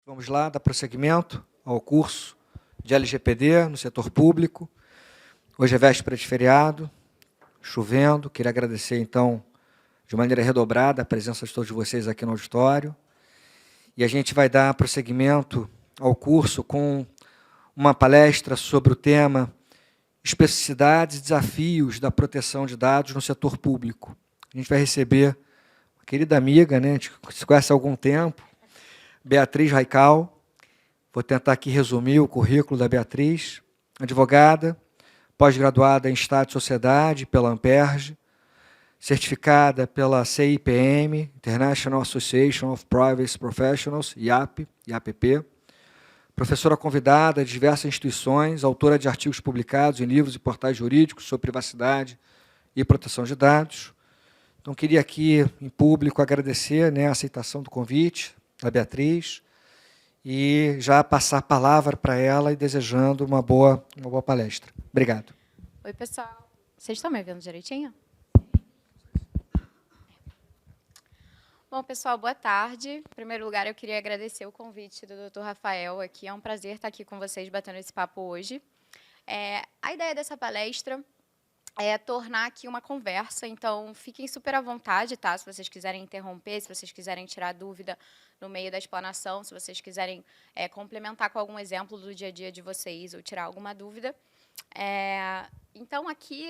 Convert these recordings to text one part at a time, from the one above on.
Vamos lá, dar prosseguimento ao curso de LGPD no setor público. Hoje é véspera de feriado, chovendo. Queria agradecer, então, de maneira redobrada, a presença de todos vocês aqui no auditório. E a gente vai dar prosseguimento ao curso com uma palestra sobre o tema Especificidades e Desafios da Proteção de Dados no Setor Público. A gente vai receber uma querida amiga, né, a gente se conhece há algum tempo, Beatriz Raical. Vou tentar aqui resumir o currículo da Beatriz. Advogada, pós-graduada em Estado e Sociedade pela Amperge, certificada pela CIPM, International Association of Privacy Professionals, IAPP, professora convidada de diversas instituições, autora de artigos publicados em livros e portais jurídicos sobre privacidade e proteção de dados. Então, queria aqui, em público, agradecer, né, a aceitação do convite da Beatriz e já passar a palavra para ela e desejando uma boa palestra. Obrigado. Oi, pessoal. Vocês estão me ouvindo direitinho? Bom, pessoal, boa tarde. Em primeiro lugar, eu queria agradecer o convite do Dr. Rafael aqui. É um prazer estar aqui com vocês, batendo esse papo hoje. A ideia dessa palestra é tornar aqui uma conversa, então fiquem super à vontade, tá? Se vocês quiserem interromper, se vocês quiserem tirar dúvida no meio da explanação, se vocês quiserem complementar com algum exemplo do dia a dia de vocês ou tirar alguma dúvida. Então, aqui,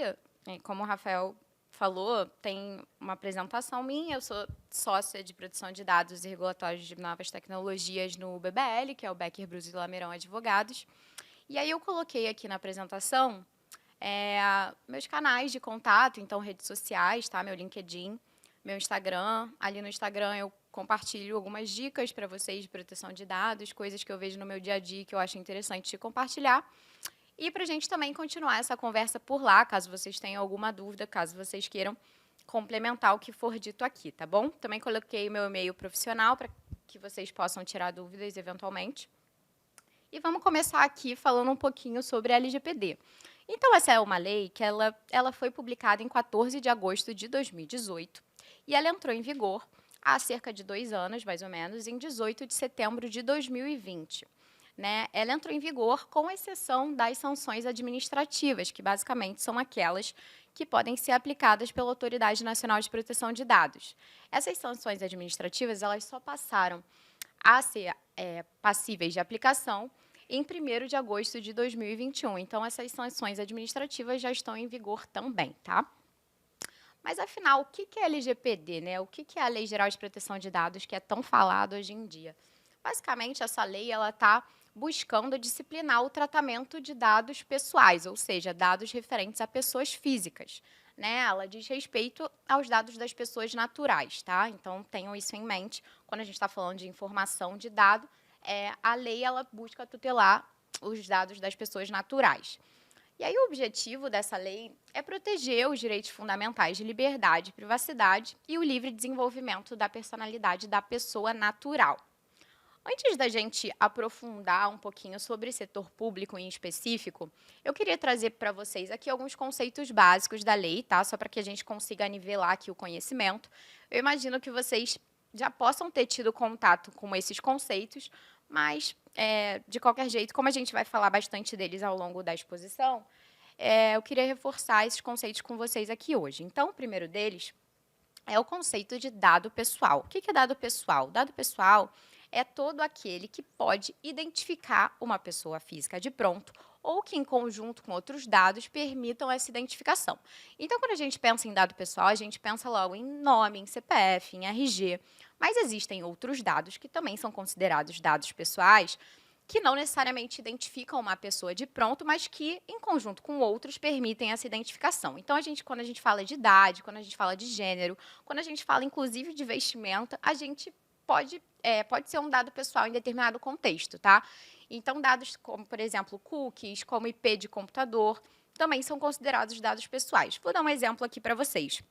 como o Rafael falou, tem uma apresentação minha. Eu sou sócia de produção de dados e regulatórios de novas tecnologias no BBL, que é o Becker Bruce Lameirão Advogados. E aí eu coloquei aqui na apresentação meus canais de contato, então redes sociais, tá? Meu LinkedIn, meu Instagram. Ali no Instagram eu compartilho algumas dicas para vocês de proteção de dados, coisas que eu vejo no meu dia a dia que eu acho interessante de compartilhar. E para a gente também continuar essa conversa por lá, caso vocês tenham alguma dúvida, caso vocês queiram complementar o que for dito aqui, tá bom? Também coloquei o meu e-mail profissional para que vocês possam tirar dúvidas eventualmente. E vamos começar aqui falando um pouquinho sobre a LGPD. Então, essa é uma lei que ela foi publicada em 14 de agosto de 2018 e ela entrou em vigor há cerca de 2 anos, mais ou menos, em 18 de setembro de 2020. Né? Ela entrou em vigor com exceção das sanções administrativas, que basicamente são aquelas que podem ser aplicadas pela Autoridade Nacional de Proteção de Dados. Essas sanções administrativas elas só passaram a ser passíveis de aplicação em 1º de agosto de 2021. Então, essas sanções administrativas já estão em vigor também, tá? Mas, afinal, o que é LGPD, né? O que é a Lei Geral de Proteção de Dados, que é tão falado hoje em dia? Basicamente, essa lei está buscando disciplinar o tratamento de dados pessoais, ou seja, dados referentes a pessoas físicas. Né? Ela diz respeito aos dados das pessoas naturais, tá? Então, tenham isso em mente. Quando a gente está falando de informação de dado, a lei ela busca tutelar os dados das pessoas naturais. E aí o objetivo dessa lei é proteger os direitos fundamentais de liberdade, privacidade e o livre desenvolvimento da personalidade da pessoa natural. Antes da gente aprofundar um pouquinho sobre o setor público em específico, eu queria trazer para vocês aqui alguns conceitos básicos da lei, tá? Só para que a gente consiga nivelar aqui o conhecimento. Eu imagino que vocês já possam ter tido contato com esses conceitos, mas, de qualquer jeito, como a gente vai falar bastante deles ao longo da exposição, eu queria reforçar esses conceitos com vocês aqui hoje. Então, o primeiro deles é o conceito de dado pessoal. O que é dado pessoal? Dado pessoal é todo aquele que pode identificar uma pessoa física de pronto ou que, em conjunto com outros dados, permitam essa identificação. Então, quando a gente pensa em dado pessoal, a gente pensa logo em nome, em CPF, em RG, mas existem outros dados que também são considerados dados pessoais, que não necessariamente identificam uma pessoa de pronto, mas que, em conjunto com outros, permitem essa identificação. Então, quando a gente fala de idade, quando a gente fala de gênero, quando a gente fala, inclusive, de vestimenta, a gente pode ser um dado pessoal em determinado contexto, tá? Então, dados como, por exemplo, cookies, como IP de computador, também são considerados dados pessoais. Vou dar um exemplo aqui para vocês.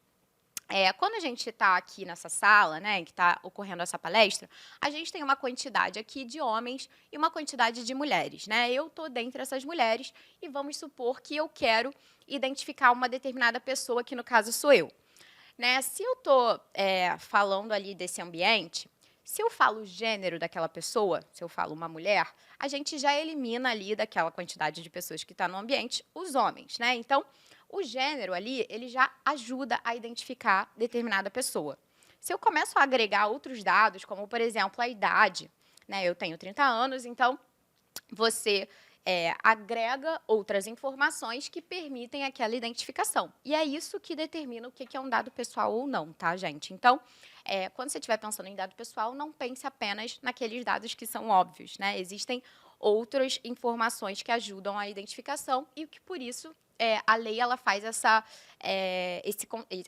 Quando a gente está aqui nessa sala, né, em que está ocorrendo essa palestra, a gente tem uma quantidade aqui de homens e uma quantidade de mulheres. Né? Eu estou dentre essas mulheres e vamos supor que eu quero identificar uma determinada pessoa, que no caso sou eu. Né? Se eu estou falando ali desse ambiente, Se eu falo o gênero daquela pessoa, se eu falo uma mulher, a gente já elimina ali daquela quantidade de pessoas que está no ambiente os homens, né? Então, o gênero ali, ele já ajuda a identificar determinada pessoa. Se eu começo a agregar outros dados, como, por exemplo, a idade, né? Eu tenho 30 anos, então você agrega outras informações que permitem aquela identificação. E é isso que determina o que é um dado pessoal ou não, tá, gente? Então, quando você estiver pensando em dado pessoal, não pense apenas naqueles dados que são óbvios, né? Existem outras informações que ajudam a identificação e que, por isso, a lei ela faz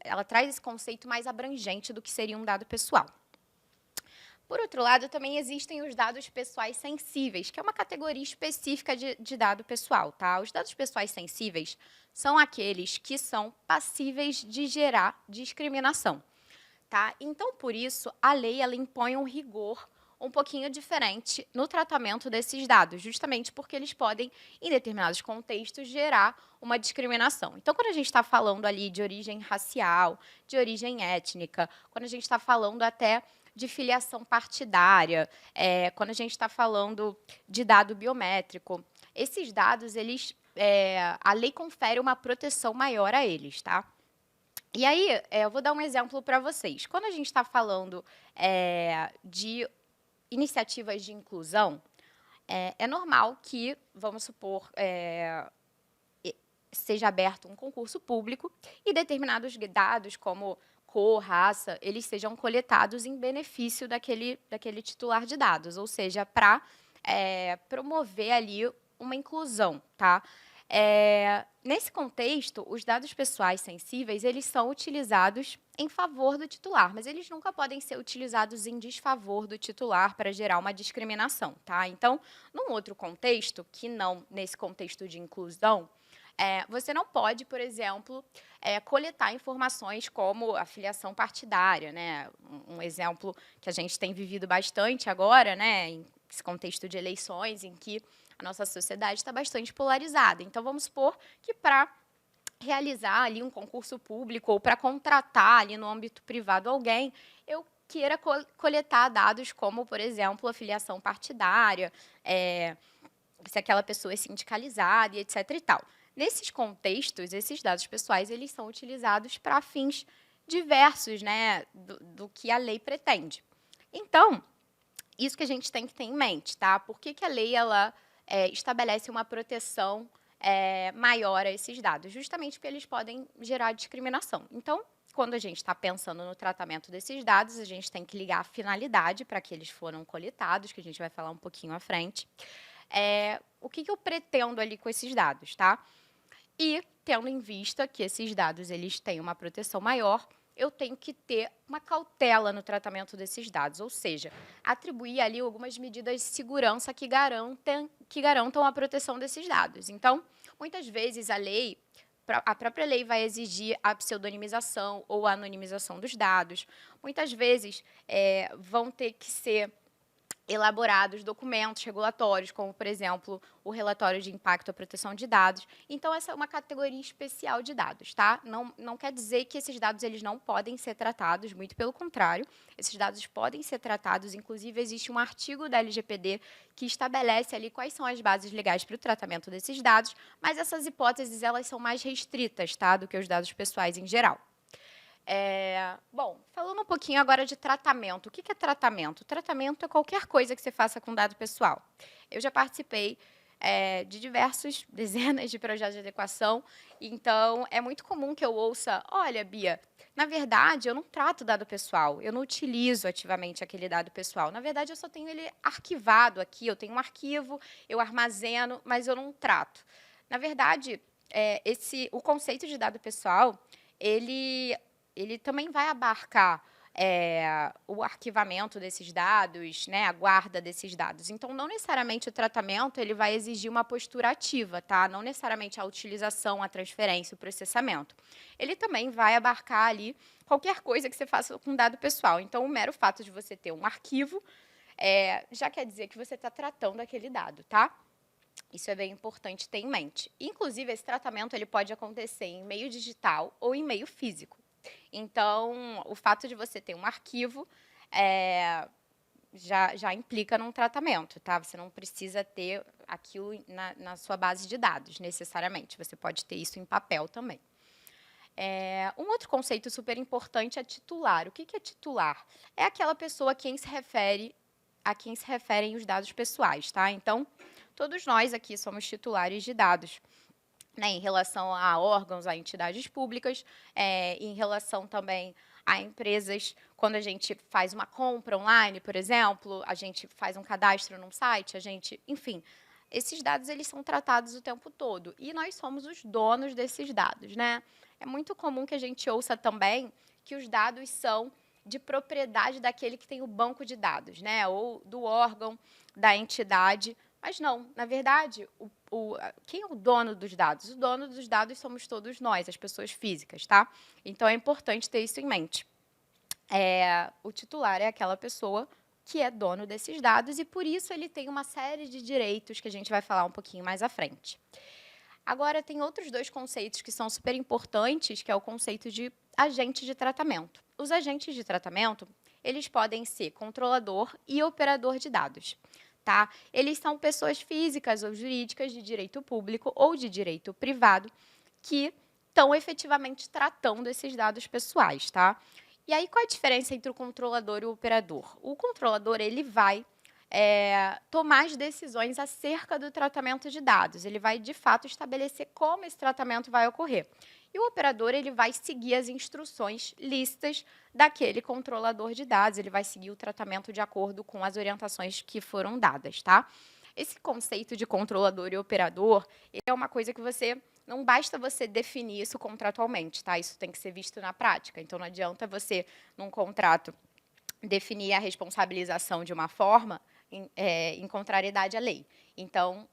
ela traz esse conceito mais abrangente do que seria um dado pessoal. Por outro lado, também existem os dados pessoais sensíveis, que é uma categoria específica de dado pessoal, tá? Os dados pessoais sensíveis são aqueles que são passíveis de gerar discriminação, tá? Então, por isso, a lei ela impõe um rigor um pouquinho diferente no tratamento desses dados, justamente porque eles podem, em determinados contextos, gerar uma discriminação. Então, quando a gente está falando ali de origem racial, de origem étnica, quando a gente está falando até de filiação partidária, quando a gente está falando de dado biométrico, esses dados, a lei confere uma proteção maior a eles, tá? E aí, eu vou dar um exemplo para vocês. Quando a gente está falando de iniciativas de inclusão, é normal que, vamos supor, seja aberto um concurso público e determinados dados, como cor, raça, eles sejam coletados em benefício daquele titular de dados, ou seja, para promover ali uma inclusão, tá? Nesse contexto, os dados pessoais sensíveis, eles são utilizados em favor do titular, mas eles nunca podem ser utilizados em desfavor do titular para gerar uma discriminação, tá? Então, num outro contexto, que não nesse contexto de inclusão, você não pode, por exemplo, coletar informações como a filiação partidária, né? Um exemplo que a gente tem vivido bastante agora, né? Em esse contexto de eleições, em que a nossa sociedade está bastante polarizada. Então, vamos supor que para realizar ali um concurso público ou para contratar ali no âmbito privado alguém, eu queira coletar dados como, por exemplo, a filiação partidária, se aquela pessoa é sindicalizada e etc. e tal. Nesses contextos, esses dados pessoais eles são utilizados para fins diversos, né, do que a lei pretende. Então, isso que a gente tem que ter em mente, tá? Por que a lei ela estabelece uma proteção maior a esses dados? Justamente porque eles podem gerar discriminação. Então, quando a gente está pensando no tratamento desses dados, a gente tem que ligar a finalidade para que eles foram coletados, que a gente vai falar um pouquinho à frente. O que eu pretendo ali com esses dados, tá? E, tendo em vista que esses dados eles têm uma proteção maior, eu tenho que ter uma cautela no tratamento desses dados, ou seja, atribuir ali algumas medidas de segurança que garantam a proteção desses dados. Então, muitas vezes a própria lei vai exigir a pseudonimização ou a anonimização dos dados. Muitas vezes vão ter que ser elaborados documentos regulatórios, como, por exemplo, o relatório de impacto à proteção de dados. Então, essa é uma categoria especial de dados, tá? Não quer dizer que esses dados eles não podem ser tratados, muito pelo contrário, esses dados podem ser tratados, inclusive existe um artigo da LGPD que estabelece ali quais são as bases legais para o tratamento desses dados, mas essas hipóteses elas são mais restritas, tá, do que os dados pessoais em geral. Bom, falando um pouquinho agora de tratamento. O que é tratamento? Tratamento é qualquer coisa que você faça com dado pessoal. Eu já participei de dezenas de projetos de adequação, então é muito comum que eu ouça, olha, Bia, na verdade, eu não trato dado pessoal, eu não utilizo ativamente aquele dado pessoal. Na verdade, eu só tenho ele arquivado aqui, eu tenho um arquivo, eu armazeno, mas eu não trato. Na verdade, o conceito de dado pessoal, ele também vai abarcar o arquivamento desses dados, né, a guarda desses dados. Então, não necessariamente o tratamento ele vai exigir uma postura ativa, tá? Não necessariamente a utilização, a transferência, o processamento. Ele também vai abarcar ali qualquer coisa que você faça com dado pessoal. Então, o mero fato de você ter um arquivo já quer dizer que você está tratando aquele dado, tá? Isso é bem importante ter em mente. Inclusive, esse tratamento ele pode acontecer em meio digital ou em meio físico. Então, o fato de você ter um arquivo já implica num tratamento, tá? Você não precisa ter aquilo na sua base de dados, necessariamente. Você pode ter isso em papel também. Um outro conceito super importante é titular. O que é titular? É aquela pessoa a quem se referem os dados pessoais, tá? Então, todos nós aqui somos titulares de dados, né, em relação a órgãos, a entidades públicas, em relação também a empresas, quando a gente faz uma compra online, por exemplo, a gente faz um cadastro num site, enfim, esses dados eles são tratados o tempo todo e nós somos os donos desses dados, né? É muito comum que a gente ouça também que os dados são de propriedade daquele que tem o banco de dados, né? Ou do órgão, da entidade. Mas não, na verdade, quem é o dono dos dados? O dono dos dados somos todos nós, as pessoas físicas, tá? Então, é importante ter isso em mente. O titular é aquela pessoa que é dono desses dados e, por isso, ele tem uma série de direitos que a gente vai falar um pouquinho mais à frente. Agora, tem outros dois conceitos que são super importantes, que é o conceito de agente de tratamento. Os agentes de tratamento, eles podem ser controlador e operador de dados. Tá? Eles são pessoas físicas ou jurídicas de direito público ou de direito privado que estão efetivamente tratando esses dados pessoais. Tá? E aí, qual a diferença entre o controlador e o operador? O controlador ele vai tomar as decisões acerca do tratamento de dados. Ele vai, de fato, estabelecer como esse tratamento vai ocorrer. E o operador ele vai seguir as instruções lícitas daquele controlador de dados, ele vai seguir o tratamento de acordo com as orientações que foram dadas, tá? Esse conceito de controlador e operador, ele é uma coisa que não basta você definir isso contratualmente, tá? Isso tem que ser visto na prática. Então, não adianta você, num contrato, definir a responsabilização de uma forma em contrariedade à lei. Então,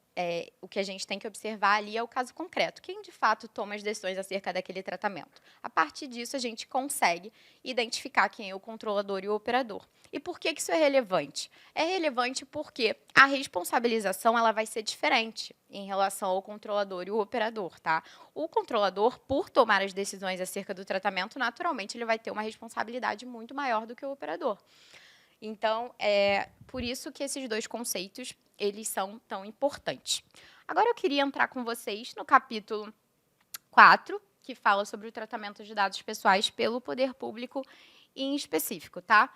o que a gente tem que observar ali é o caso concreto. Quem, de fato, toma as decisões acerca daquele tratamento? A partir disso, a gente consegue identificar quem é o controlador e o operador. E por que isso é relevante? É relevante porque a responsabilização ela vai ser diferente em relação ao controlador e o operador, tá? O controlador, por tomar as decisões acerca do tratamento, naturalmente, ele vai ter uma responsabilidade muito maior do que o operador. Então, por isso que esses dois conceitos, eles são tão importantes. Agora, eu queria entrar com vocês no capítulo 4, que fala sobre o tratamento de dados pessoais pelo poder público em específico, tá?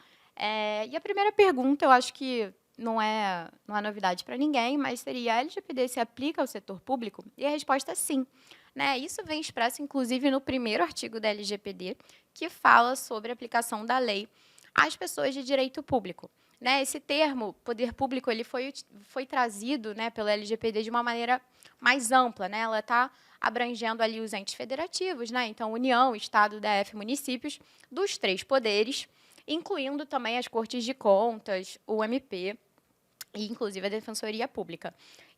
E a primeira pergunta, eu acho que não é novidade para ninguém, mas seria: a LGPD se aplica ao setor público? E a resposta é sim. Né? Isso vem expresso, inclusive, no primeiro artigo da LGPD, que fala sobre a aplicação da lei às pessoas de direito público. Né? Esse termo, poder público, ele foi trazido, né, pela LGPD de uma maneira mais ampla. Né? Ela está abrangendo ali os entes federativos, né? Então, União, Estado, DF, municípios, dos 3 poderes, incluindo também as Cortes de Contas, o MP e, inclusive, a Defensoria Pública.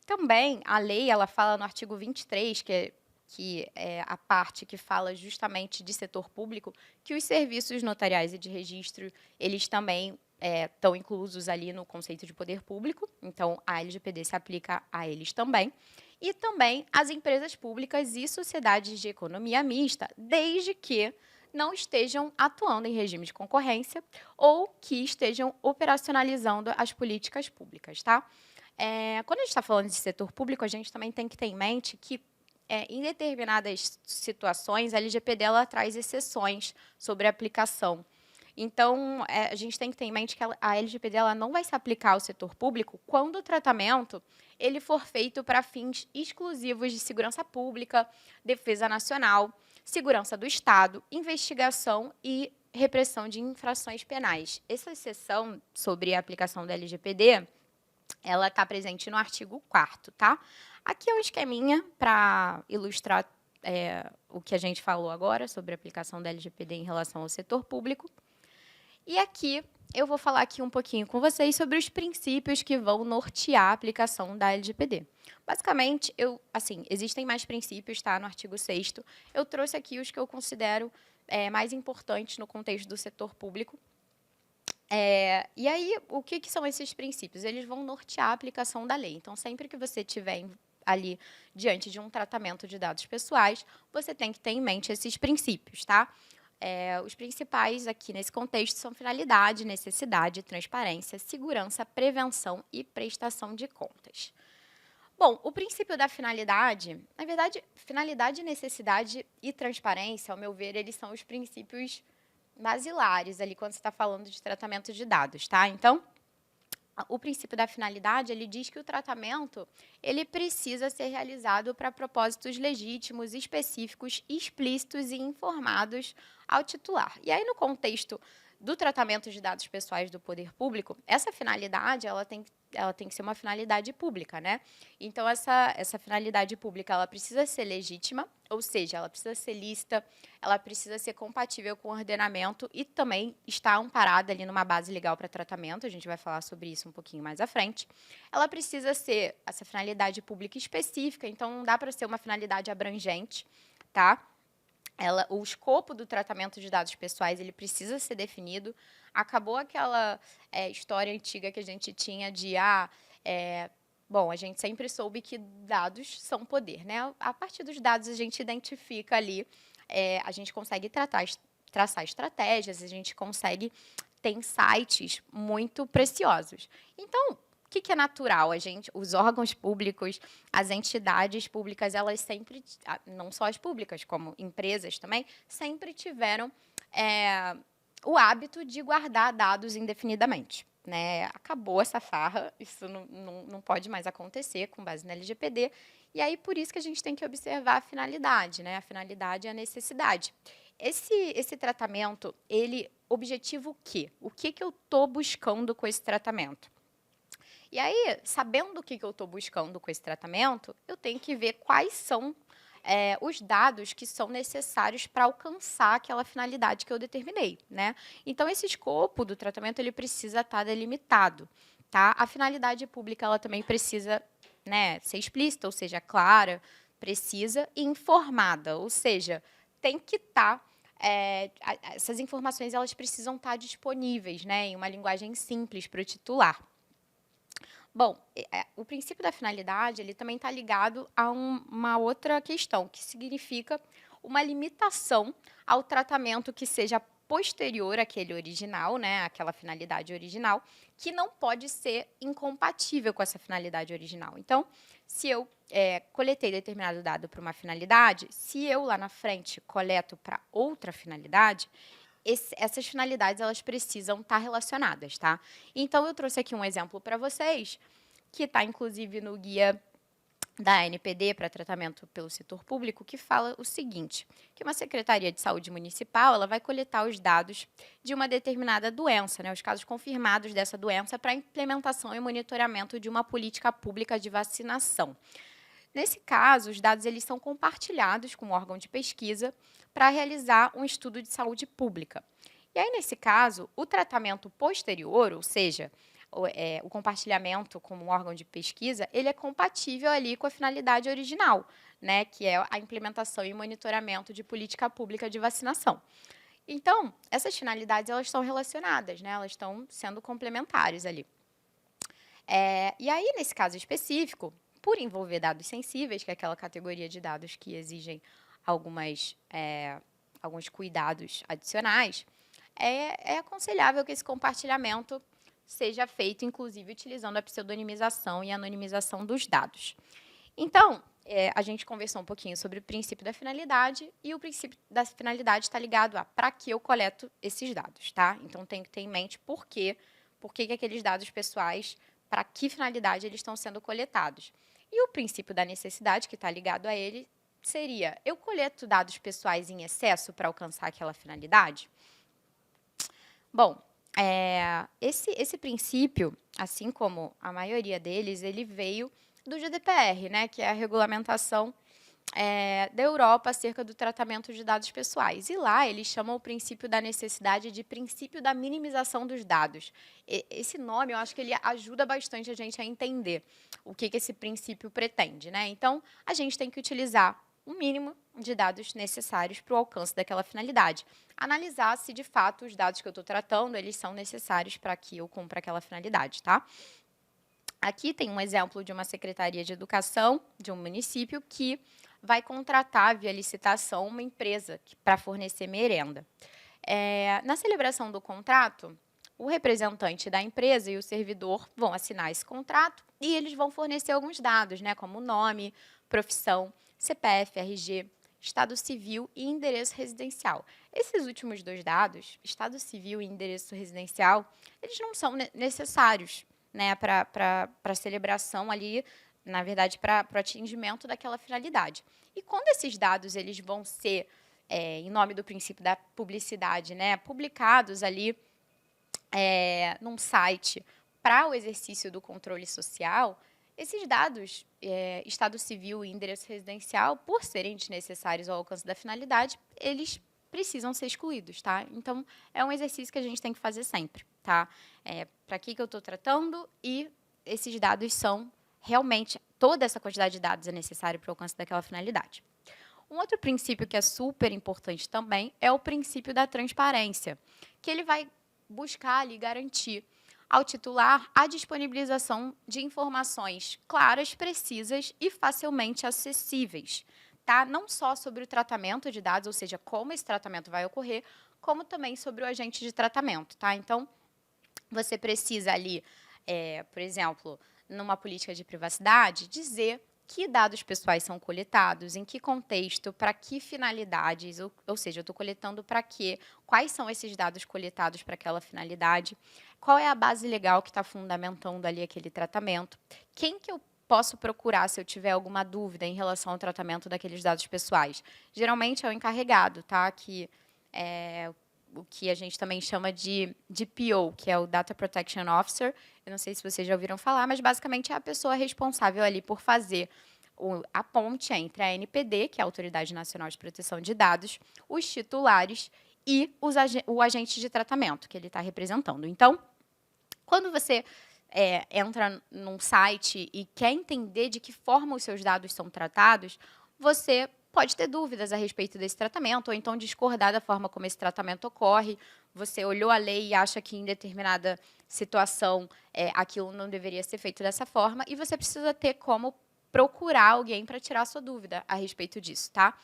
Também, a lei ela fala no artigo 23, que é a parte que fala justamente de setor público, que os serviços notariais e de registro, eles também estão inclusos ali no conceito de poder público, então a LGPD se aplica a eles também. E também as empresas públicas e sociedades de economia mista, desde que não estejam atuando em regime de concorrência ou que estejam operacionalizando as políticas públicas, tá? Quando a gente está falando de setor público, a gente também tem que ter em mente que em determinadas situações, a LGPD ela traz exceções sobre a aplicação. Então, a gente tem que ter em mente que a LGPD ela não vai se aplicar ao setor público quando o tratamento ele for feito para fins exclusivos de segurança pública, defesa nacional, segurança do Estado, investigação e repressão de infrações penais. Essa exceção sobre a aplicação da LGPD, ela está presente no artigo 4º, tá? Aqui é um esqueminha para ilustrar o que a gente falou agora sobre a aplicação da LGPD em relação ao setor público. E aqui eu vou falar aqui um pouquinho com vocês sobre os princípios que vão nortear a aplicação da LGPD. Basicamente, existem mais princípios, tá, no artigo 6º. Eu trouxe aqui os que eu considero mais importantes no contexto do setor público. E aí, o que são esses princípios? Eles vão nortear a aplicação da lei. Então, sempre que você estiver ali diante de um tratamento de dados pessoais, você tem que ter em mente esses princípios, tá? os principais aqui nesse contexto são finalidade, necessidade, transparência, segurança, prevenção e prestação de contas. Bom, o princípio da finalidade, na verdade, finalidade, necessidade e transparência, ao meu ver, eles são os princípios basilares ali quando você está falando de tratamento de dados, tá? Então, o princípio da finalidade, ele diz que o tratamento, ele precisa ser realizado para propósitos legítimos, específicos, explícitos e informados ao titular. E aí, no contexto do tratamento de dados pessoais do poder público, essa finalidade, ela tem que ser uma finalidade pública, né? Então, essa finalidade pública, ela precisa ser legítima, ou seja, ela precisa ser lícita, ela precisa ser compatível com o ordenamento e também estar amparada ali numa base legal para tratamento, a gente vai falar sobre isso um pouquinho mais à frente. Ela precisa ser essa finalidade pública específica, então não dá para ser uma finalidade abrangente, tá? O escopo do tratamento de dados pessoais, ele precisa ser definido. Acabou aquela história antiga que a gente tinha de, bom, a gente sempre soube que dados são poder, né? A partir dos dados a gente identifica ali, a gente consegue traçar estratégias, a gente consegue ter insights muito preciosos. Então, o que é natural? Os órgãos públicos, as entidades públicas, elas sempre, não só as públicas, como empresas também, sempre tiveram o hábito de guardar dados indefinidamente. Né? Acabou essa farra, isso não pode mais acontecer com base na LGPD, e aí por isso que a gente tem que observar a finalidade, né? A finalidade e a necessidade. Esse tratamento, ele objetivo o quê? O que eu estou buscando com esse tratamento? E aí, sabendo o que eu estou buscando com esse tratamento, eu tenho que ver quais são os dados que são necessários para alcançar aquela finalidade que eu determinei, né? Então, esse escopo do tratamento, ele precisa estar delimitado, tá? A finalidade pública, ela também precisa, né, ser explícita, ou seja, clara, precisa e informada, ou seja, tem que estar essas informações, elas precisam estar disponíveis, né, em uma linguagem simples para o titular. Bom, o princípio da finalidade, ele também está ligado a uma outra questão, que significa uma limitação ao tratamento que seja posterior àquele original, né, àquela finalidade original, que não pode ser incompatível com essa finalidade original. Então, se eu coletei determinado dado para uma finalidade, se eu lá na frente coleto para outra finalidade, essas finalidades, elas precisam estar relacionadas, tá? Então, eu trouxe aqui um exemplo para vocês, que está, inclusive, no guia da ANPD para tratamento pelo setor público, que fala o seguinte, que uma Secretaria de Saúde Municipal, ela vai coletar os dados de uma determinada doença, né, os casos confirmados dessa doença, para implementação e monitoramento de uma política pública de vacinação. Nesse caso, os dados eles são compartilhados com o órgão de pesquisa para realizar um estudo de saúde pública. E aí, nesse caso, o tratamento posterior, ou seja, o compartilhamento com o órgão de pesquisa, ele é compatível ali com a finalidade original, né, que é a implementação e monitoramento de política pública de vacinação. Então, essas finalidades, elas estão relacionadas, né, elas estão sendo complementares ali. E aí, nesse caso específico, por envolver dados sensíveis, que é aquela categoria de dados que exigem alguns cuidados adicionais, é aconselhável que esse compartilhamento seja feito, inclusive, utilizando a pseudonimização e anonimização dos dados. Então, a gente conversou um pouquinho sobre o princípio da finalidade, e o princípio da finalidade está ligado a para que eu coleto esses dados, tá? Então, tem que ter em mente por que aqueles dados pessoais, para que finalidade eles estão sendo coletados. E o princípio da necessidade, que está ligado a ele, seria, eu coleto dados pessoais em excesso para alcançar aquela finalidade? Bom, esse princípio, assim como a maioria deles, ele veio do GDPR, né, que é a regulamentação da Europa acerca do tratamento de dados pessoais. E lá eles chamam o princípio da necessidade de princípio da minimização dos dados. Esse nome, eu acho que ele ajuda bastante a gente a entender o que esse princípio pretende, né? Então, a gente tem que utilizar o mínimo de dados necessários para o alcance daquela finalidade. Analisar se, de fato, os dados que eu estou tratando, eles são necessários para que eu cumpra aquela finalidade, tá? Aqui tem um exemplo de uma secretaria de educação de um município que vai contratar via licitação uma empresa para fornecer merenda. Na celebração do contrato, o representante da empresa e o servidor vão assinar esse contrato e eles vão fornecer alguns dados, né, como nome, profissão, CPF, RG, estado civil e endereço residencial. Esses últimos dois dados, estado civil e endereço residencial, eles não são necessários, né, para a celebração ali, na verdade, para o atingimento daquela finalidade. E quando esses dados eles vão ser, em nome do princípio da publicidade, né, publicados ali num site para o exercício do controle social, esses dados, estado civil e endereço residencial, por serem desnecessários ao alcance da finalidade, eles precisam ser excluídos, tá? Então, é um exercício que a gente tem que fazer sempre, tá? Para que eu estou tratando e esses dados são realmente, toda essa quantidade de dados é necessária para o alcance daquela finalidade. Um outro princípio que é super importante também é o princípio da transparência, que ele vai buscar ali garantir ao titular a disponibilização de informações claras, precisas e facilmente acessíveis, tá? Não só sobre o tratamento de dados, ou seja, como esse tratamento vai ocorrer, como também sobre o agente de tratamento, tá? Então, você precisa ali, por exemplo, numa política de privacidade, dizer que dados pessoais são coletados, em que contexto, para que finalidades, ou seja, eu estou coletando para quê, quais são esses dados coletados para aquela finalidade, qual é a base legal que está fundamentando ali aquele tratamento, quem que eu posso procurar se eu tiver alguma dúvida em relação ao tratamento daqueles dados pessoais. Geralmente é o encarregado, tá? Que o que a gente também chama de DPO, que é o Data Protection Officer. Eu não sei se vocês já ouviram falar, mas basicamente é a pessoa responsável ali por fazer a ponte entre a ANPD, que é a Autoridade Nacional de Proteção de Dados, os titulares e o agente de tratamento que ele está representando. Então, quando você entra num site e quer entender de que forma os seus dados são tratados, você pode ter dúvidas a respeito desse tratamento, ou então discordar da forma como esse tratamento ocorre. Você olhou a lei e acha que em determinada situação aquilo não deveria ser feito dessa forma, e você precisa ter como procurar alguém para tirar a sua dúvida a respeito disso, tá?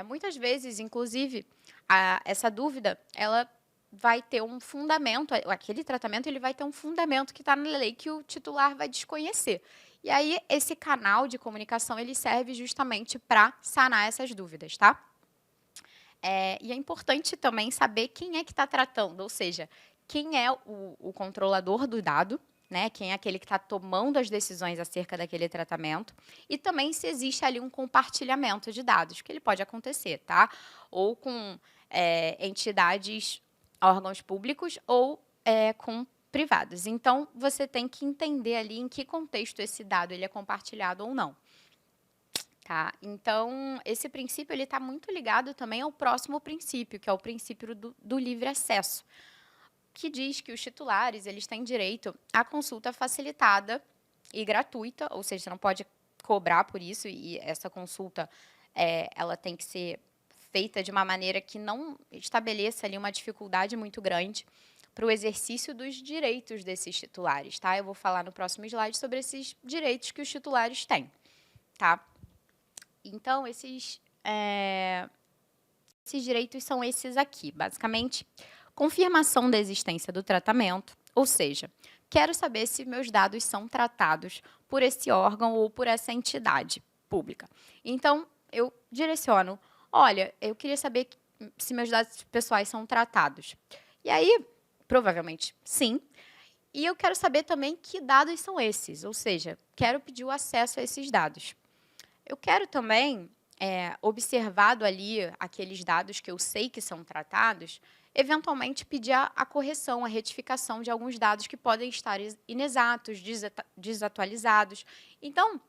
Muitas vezes, inclusive, essa dúvida, ela vai ter um fundamento, aquele tratamento ele vai ter um fundamento que está na lei que o titular vai desconhecer. E aí, esse canal de comunicação, ele serve justamente para sanar essas dúvidas, tá? E é importante também saber quem é que está tratando, ou seja, quem é o controlador do dado, né? Quem é aquele que está tomando as decisões acerca daquele tratamento, e também se existe ali um compartilhamento de dados, que ele pode acontecer, tá? Ou com entidades, órgãos públicos, ou com privados. Então, você tem que entender ali em que contexto esse dado ele é compartilhado ou não. Tá? Então, esse princípio está muito ligado também ao próximo princípio, que é o princípio do livre acesso, que diz que os titulares eles têm direito à consulta facilitada e gratuita, ou seja, você não pode cobrar por isso, e essa consulta ela tem que ser feita de uma maneira que não estabeleça ali uma dificuldade muito grande para o exercício dos direitos desses titulares, tá? Eu vou falar no próximo slide sobre esses direitos que os titulares têm, tá? Então, esses direitos são esses aqui, basicamente, confirmação da existência do tratamento, ou seja, quero saber se meus dados são tratados por esse órgão ou por essa entidade pública. Então, eu direciono, olha, eu queria saber se meus dados pessoais são tratados. E aí, provavelmente, sim. E eu quero saber também que dados são esses, ou seja, quero pedir o acesso a esses dados. Eu quero também, observado ali aqueles dados que eu sei que são tratados, eventualmente pedir a correção, a retificação de alguns dados que podem estar inexatos, desatualizados. Então,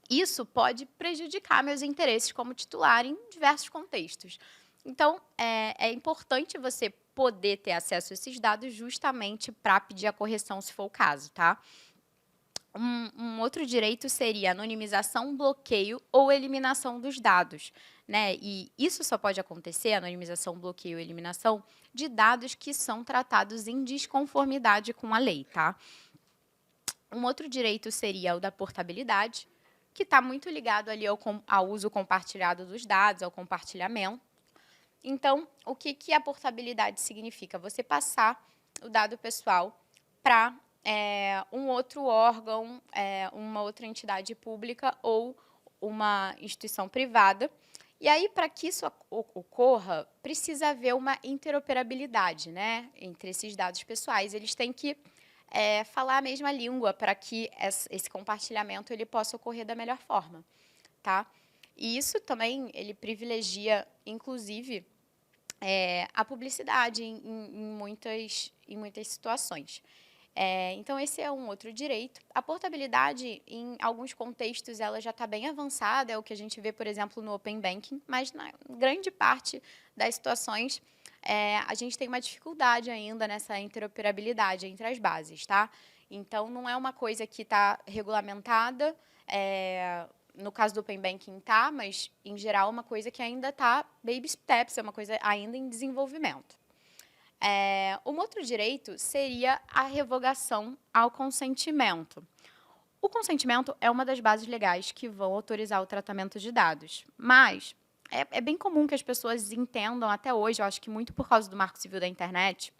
isso pode prejudicar meus interesses como titular em diversos contextos. Então, é importante você poder ter acesso a esses dados justamente para pedir a correção, se for o caso, tá? Um outro direito seria anonimização, bloqueio ou eliminação dos dados, né? E isso só pode acontecer, anonimização, bloqueio ou eliminação, de dados que são tratados em desconformidade com a lei, tá? Um outro direito seria o da portabilidade, que está muito ligado ali ao uso compartilhado dos dados, ao compartilhamento. Então, o que a portabilidade significa? Você passar o dado pessoal para um outro órgão, uma outra entidade pública ou uma instituição privada. E aí, para que isso ocorra, precisa haver uma interoperabilidade, né, entre esses dados pessoais. Eles têm que falar a mesma língua para que esse compartilhamento ele possa ocorrer da melhor forma, tá? E isso também ele privilegia, inclusive, a publicidade em muitas situações. Então, esse é um outro direito. A portabilidade, em alguns contextos, ela já está bem avançada, é o que a gente vê, por exemplo, no Open Banking, mas na grande parte das situações, a gente tem uma dificuldade ainda nessa interoperabilidade entre as bases, tá? Então, não é uma coisa que está regulamentada, no caso do Open Banking tá, mas, em geral, é uma coisa que ainda está baby steps, é uma coisa ainda em desenvolvimento. Um outro direito seria a revogação ao consentimento. O consentimento é uma das bases legais que vão autorizar o tratamento de dados, mas é bem comum que as pessoas entendam até hoje, eu acho que muito por causa do Marco Civil da Internet,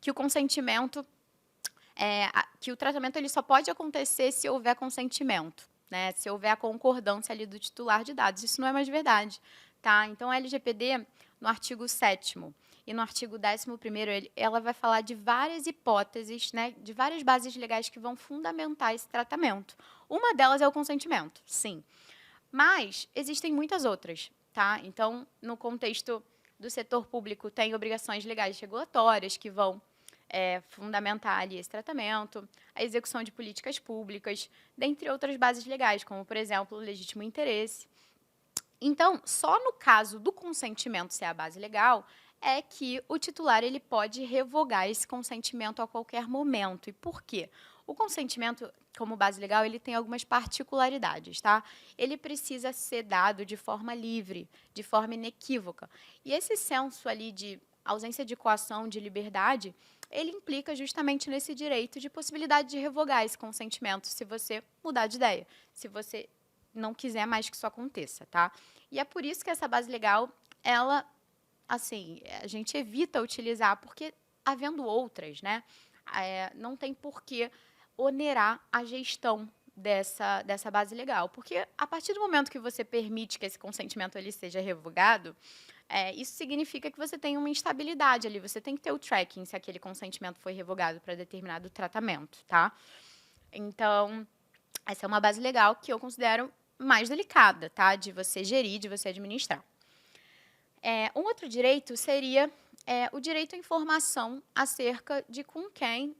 que o consentimento, que o tratamento ele só pode acontecer se houver consentimento, né? Se houver a concordância ali do titular de dados. Isso não é mais verdade, tá? Então, a LGPD, no artigo 7º e no artigo 11º, ela vai falar de várias hipóteses, né, de várias bases legais que vão fundamentar esse tratamento. Uma delas é o consentimento, sim. Mas existem muitas outras, tá? Então, no contexto do setor público, tem obrigações legais regulatórias que vão fundamentar ali esse tratamento, a execução de políticas públicas, dentre outras bases legais, como, por exemplo, o legítimo interesse. Então, só no caso do consentimento ser a base legal, é que o titular ele pode revogar esse consentimento a qualquer momento. E por quê? O consentimento, como base legal, ele tem algumas particularidades, tá? Ele precisa ser dado de forma livre, de forma inequívoca. E esse senso ali de ausência de coação, de liberdade, ele implica justamente nesse direito de possibilidade de revogar esse consentimento se você mudar de ideia, se você não quiser mais que isso aconteça, tá? E é por isso que essa base legal, ela, assim, a gente evita utilizar, porque havendo outras, né, não tem por que onerar a gestão dessa base legal, porque a partir do momento que você permite que esse consentimento ele seja revogado, isso significa que você tem uma instabilidade ali, você tem que ter o tracking se aquele consentimento foi revogado para determinado tratamento, tá? Então, essa é uma base legal que eu considero mais delicada, tá? De você gerir, de você administrar. Um outro direito seria o direito à informação acerca de com quem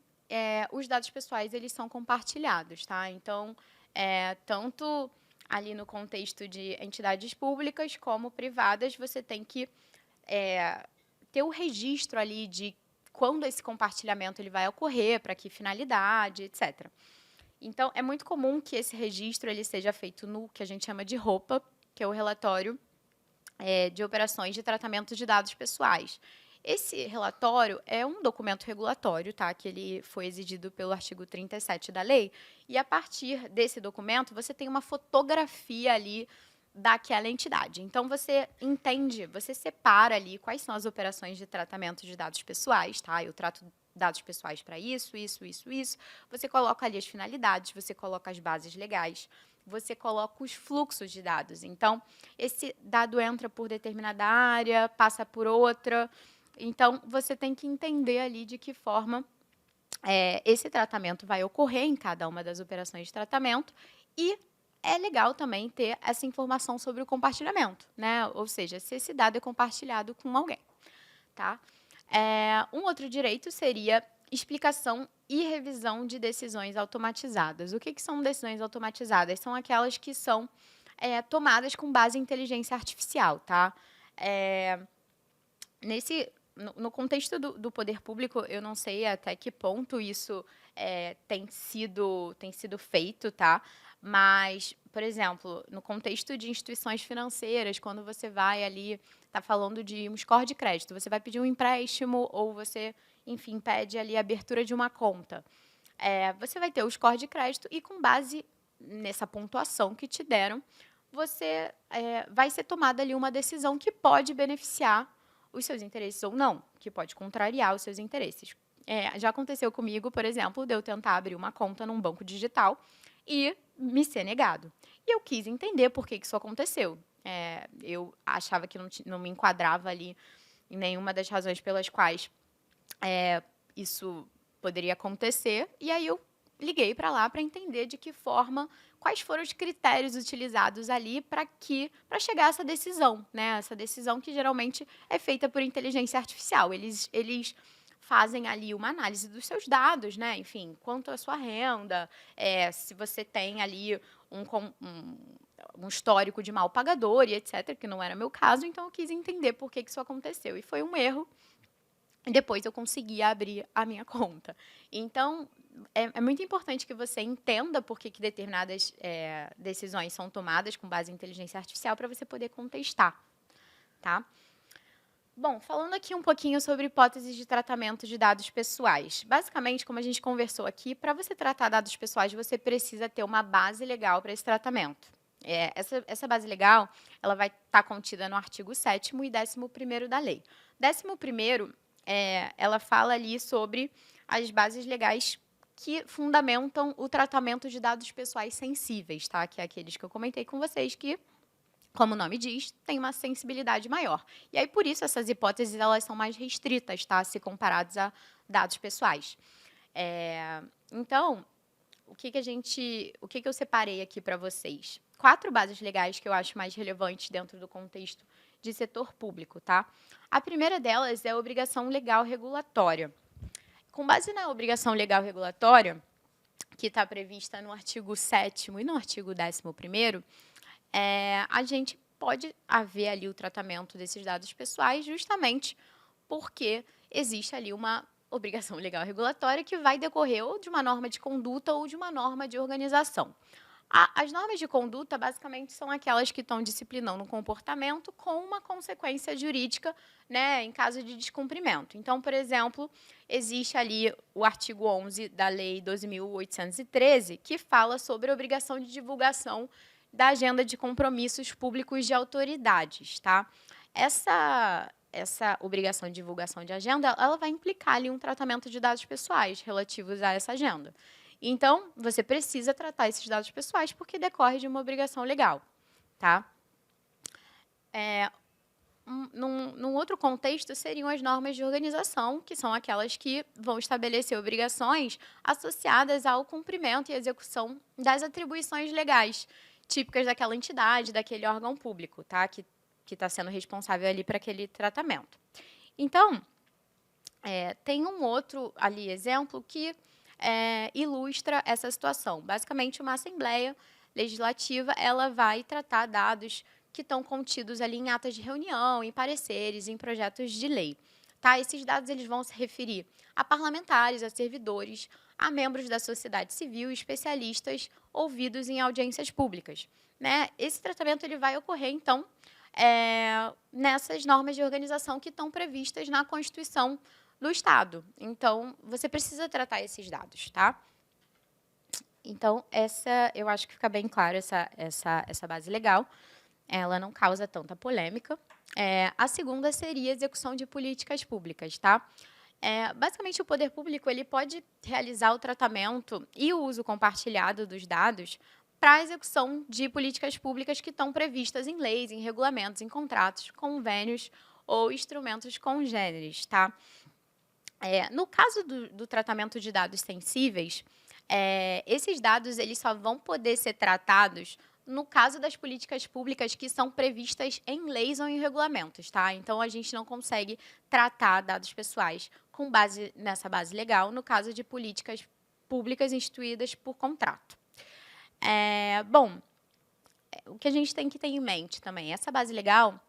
os dados pessoais eles são compartilhados, tá? Então, tanto ali no contexto de entidades públicas como privadas, você tem que ter o registro ali de quando esse compartilhamento ele vai ocorrer, para que finalidade, etc. Então, é muito comum que esse registro ele seja feito no que a gente chama de ROPA, que é o relatório de operações de tratamento de dados pessoais. Esse relatório é um documento regulatório, tá? Que ele foi exigido pelo artigo 37 da lei, e a partir desse documento você tem uma fotografia ali daquela entidade. Então, você entende, você separa ali quais são as operações de tratamento de dados pessoais, tá? Eu trato dados pessoais para isso. Você coloca ali as finalidades, você coloca as bases legais, você coloca os fluxos de dados. Então, esse dado entra por determinada área, passa por outra. Então, você tem que entender ali de que forma esse tratamento vai ocorrer em cada uma das operações de tratamento e é legal também ter essa informação sobre o compartilhamento, né? Ou seja, se esse dado é compartilhado com alguém, tá? Um outro direito seria explicação e revisão de decisões automatizadas. O que são decisões automatizadas? São aquelas que são tomadas com base em inteligência artificial, tá? No contexto do poder público, eu não sei até que ponto isso tem sido feito, tá? Mas, por exemplo, no contexto de instituições financeiras, quando você vai ali, está falando de um score de crédito, você vai pedir um empréstimo ou você, enfim, pede ali a abertura de uma conta. Você vai ter o score de crédito e, com base nessa pontuação que te deram, você vai ser tomada ali uma decisão que pode beneficiar os seus interesses ou não, que pode contrariar os seus interesses. Já aconteceu comigo, por exemplo, de eu tentar abrir uma conta num banco digital e me ser negado. E eu quis entender por que isso aconteceu. Eu achava que não me enquadrava ali em nenhuma das razões pelas quais isso poderia acontecer, e aí eu liguei para lá para entender de que forma, quais foram os critérios utilizados ali para chegar a essa decisão, né? Essa decisão que geralmente é feita por inteligência artificial. Eles fazem ali uma análise dos seus dados, né? Enfim, quanto à sua renda, se você tem ali um histórico de mal pagador e etc., que não era meu caso, então eu quis entender por que isso aconteceu. E foi um erro. E depois eu consegui abrir a minha conta. Então, é muito importante que você entenda por que determinadas decisões são tomadas com base em inteligência artificial para você poder contestar, tá? Bom, falando aqui um pouquinho sobre hipóteses de tratamento de dados pessoais. Basicamente, como a gente conversou aqui, para você tratar dados pessoais, você precisa ter uma base legal para esse tratamento. Essa base legal ela vai estar contida no artigo 7º e 11º da lei. 11º, ela fala ali sobre as bases legais que fundamentam o tratamento de dados pessoais sensíveis, tá? Que é aqueles que eu comentei com vocês que, como o nome diz, tem uma sensibilidade maior. E aí, por isso, essas hipóteses elas são mais restritas, tá? Se comparadas a dados pessoais. Então, o que eu separei aqui para vocês? 4 bases legais que eu acho mais relevantes dentro do contexto de setor público, tá? A primeira delas é a obrigação legal regulatória. Com base na obrigação legal regulatória, que está prevista no artigo 7º e no artigo 11º, a gente pode haver ali o tratamento desses dados pessoais justamente porque existe ali uma obrigação legal regulatória que vai decorrer ou de uma norma de conduta ou de uma norma de organização. As normas de conduta, basicamente, são aquelas que estão disciplinando o comportamento com uma consequência jurídica, né, em caso de descumprimento. Então, por exemplo, existe ali o artigo 11 da Lei 12.813, que fala sobre a obrigação de divulgação da agenda de compromissos públicos de autoridades, tá? Essa obrigação de divulgação de agenda, ela vai implicar ali um tratamento de dados pessoais relativos a essa agenda. Então, você precisa tratar esses dados pessoais porque decorre de uma obrigação legal, tá? Num outro contexto, seriam as normas de organização, que são aquelas que vão estabelecer obrigações associadas ao cumprimento e execução das atribuições legais típicas daquela entidade, daquele órgão público, tá? Que está sendo responsável ali para aquele tratamento. Então, tem um outro ali exemplo que ilustra essa situação. Basicamente, uma Assembleia Legislativa ela vai tratar dados que estão contidos ali em atas de reunião, em pareceres, em projetos de lei. Tá? Esses dados eles vão se referir a parlamentares, a servidores, a membros da sociedade civil e especialistas ouvidos em audiências públicas. Né? Esse tratamento ele vai ocorrer, então, nessas normas de organização que estão previstas na Constituição do Estado. Então, você precisa tratar esses dados, tá? Então, eu acho que fica bem claro essa base legal. Ela não causa tanta polêmica. A segunda seria a execução de políticas públicas, tá? Basicamente, o poder público ele pode realizar o tratamento e o uso compartilhado dos dados para a execução de políticas públicas que estão previstas em leis, em regulamentos, em contratos, convênios ou instrumentos congêneres, tá? No caso do tratamento de dados sensíveis, esses dados eles só vão poder ser tratados no caso das políticas públicas que são previstas em leis ou em regulamentos, tá? Então, a gente não consegue tratar dados pessoais com base nessa base legal no caso de políticas públicas instituídas por contrato. Bom, o que a gente tem que ter em mente também, essa base legal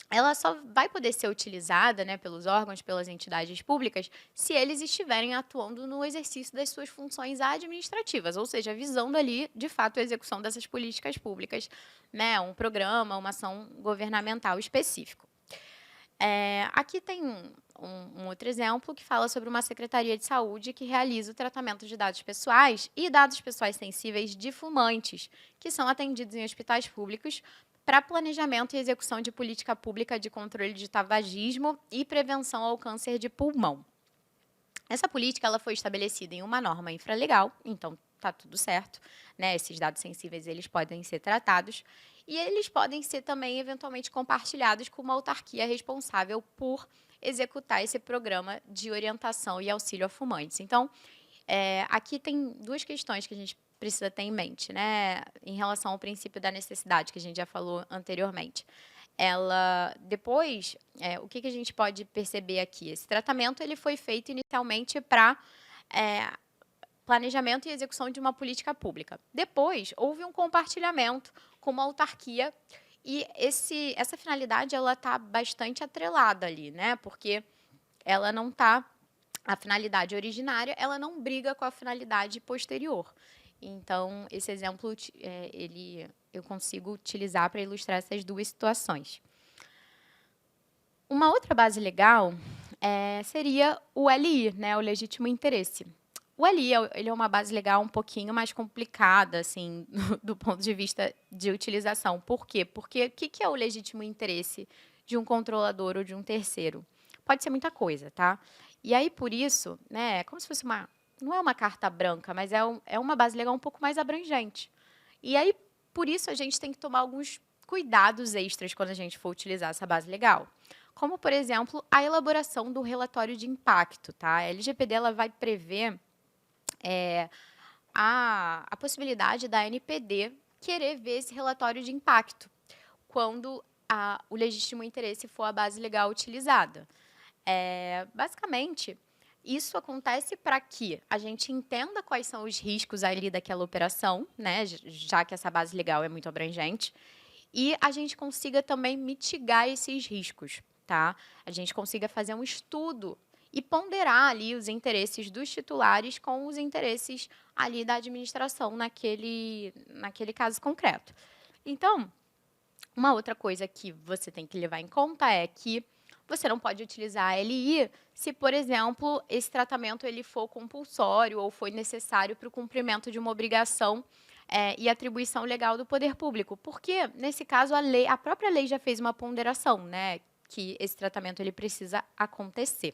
ela só vai poder ser utilizada, né, pelos órgãos, pelas entidades públicas, se eles estiverem atuando no exercício das suas funções administrativas, ou seja, visando ali, de fato, a execução dessas políticas públicas, né, um programa, uma ação governamental específico. Aqui tem um outro exemplo que fala sobre uma secretaria de saúde que realiza o tratamento de dados pessoais e dados pessoais sensíveis de fumantes, que são atendidos em hospitais públicos para planejamento e execução de política pública de controle de tabagismo e prevenção ao câncer de pulmão. Essa política ela foi estabelecida em uma norma infralegal, então está tudo certo, né? Esses dados sensíveis eles podem ser tratados e eles podem ser também eventualmente compartilhados com uma autarquia responsável por executar esse programa de orientação e auxílio a fumantes. Então, aqui tem duas questões que a gente precisa ter em mente, né? Em relação ao princípio da necessidade que a gente já falou anteriormente. Depois, o que a gente pode perceber aqui? Esse tratamento ele foi feito inicialmente para planejamento e execução de uma política pública. Depois, houve um compartilhamento com uma autarquia e essa finalidade ela está bastante atrelada ali, né? Porque ela não está, a finalidade originária, ela não briga com a finalidade posterior. Então, esse exemplo eu consigo utilizar para ilustrar essas duas situações. Uma outra base legal seria o LI, né, o legítimo interesse. O LI ele é uma base legal um pouquinho mais complicada, assim, do ponto de vista de utilização. Por quê? Porque o que é o legítimo interesse de um controlador ou de um terceiro? Pode ser muita coisa, tá? E aí, por isso, né, é como se fosse não é uma carta branca, mas é uma base legal um pouco mais abrangente. E aí, por isso, a gente tem que tomar alguns cuidados extras quando a gente for utilizar essa base legal. Como, por exemplo, a elaboração do relatório de impacto, tá? A LGPD ela vai prever a possibilidade da ANPD querer ver esse relatório de impacto quando o legítimo interesse for a base legal utilizada. Basicamente, isso acontece para que a gente entenda quais são os riscos ali daquela operação, né, já que essa base legal é muito abrangente, e a gente consiga também mitigar esses riscos, tá? A gente consiga fazer um estudo e ponderar ali os interesses dos titulares com os interesses ali da administração naquele caso concreto. Então, uma outra coisa que você tem que levar em conta é que você não pode utilizar a LI se, por exemplo, esse tratamento ele for compulsório ou foi necessário para o cumprimento de uma obrigação e atribuição legal do poder público. Porque, nesse caso, a própria lei já fez uma ponderação, né, que esse tratamento ele precisa acontecer.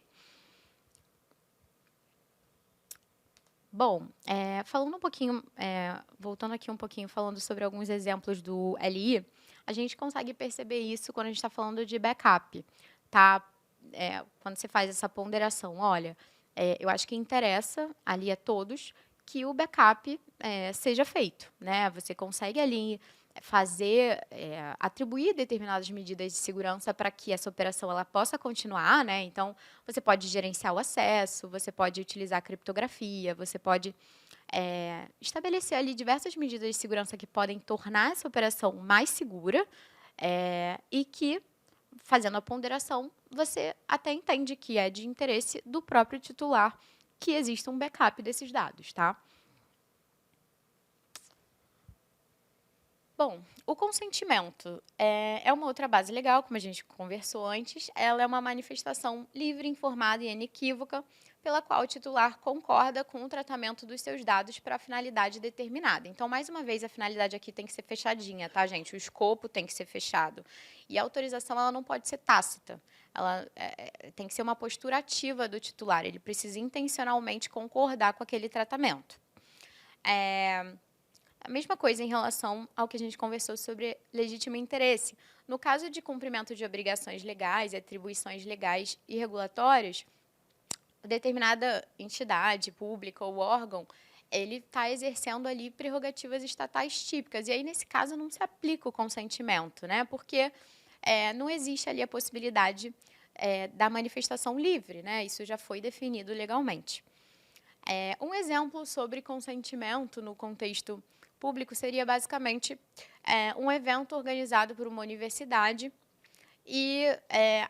Bom, falando um pouquinho, voltando aqui um pouquinho, falando sobre alguns exemplos do LI, a gente consegue perceber isso quando a gente está falando de backup, tá? Quando você faz essa ponderação, olha, eu acho que interessa ali a todos que o backup seja feito, né? Você consegue ali atribuir determinadas medidas de segurança para que essa operação ela possa continuar, né? Então, você pode gerenciar o acesso, você pode utilizar a criptografia, você pode estabelecer ali diversas medidas de segurança que podem tornar essa operação mais segura e que, fazendo a ponderação, você até entende que é de interesse do próprio titular que exista um backup desses dados, tá? Bom, o consentimento é uma outra base legal, como a gente conversou antes. Ela é uma manifestação livre, informada e inequívoca, pela qual o titular concorda com o tratamento dos seus dados para a finalidade determinada. Então, mais uma vez, a finalidade aqui tem que ser fechadinha, tá, gente? O escopo tem que ser fechado. E a autorização ela não pode ser tácita. Ela tem que ser uma postura ativa do titular. Ele precisa intencionalmente concordar com aquele tratamento. A mesma coisa em relação ao que a gente conversou sobre legítimo interesse. No caso de cumprimento de obrigações legais e atribuições legais e regulatórias, determinada entidade pública ou órgão, ele está exercendo ali prerrogativas estatais típicas. E aí, nesse caso, não se aplica o consentimento, né? Porque não existe ali a possibilidade da manifestação livre, né? Isso já foi definido legalmente. Um exemplo sobre consentimento no contexto público seria basicamente um evento organizado por uma universidade e